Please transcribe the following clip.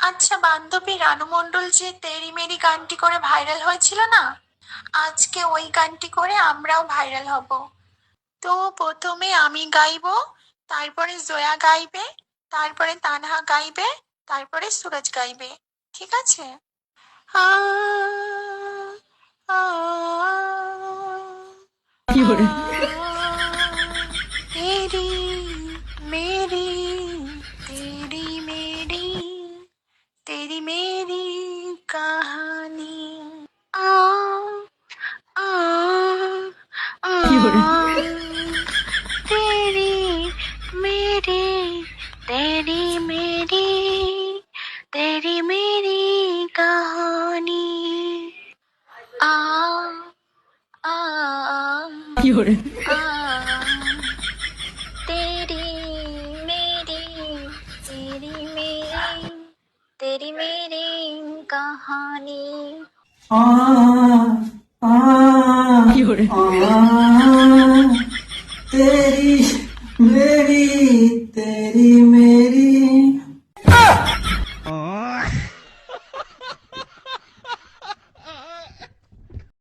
আচ্ছা বান্ধবী, রানু মণ্ডল যে তেরি মেরি গানটি করে ভাইরাল হয়েছিল না, আজকে ওই গানটি করে আমরাও ভাইরাল হব। তো প্রথমে আমি গাইবো, তারপরে জয়া গাইবে, তারপরে তানহা গাইবে, তারপরে সুরজ গাইবে। ঠিক আছে? আ, আ, কি আ, hore तेरी मेरी तेरी मेरी तेरी मेरी कहानी। आ आ কি hore आ तेरी मेरी तेरी मेरी तेरी मेरी कहानी। आ आ কি hore आ तेरी मेरी तेरी मेरी तेरी मेरी कहानी। आ आ কি hore आ तेरी मेरी तेरी मेरी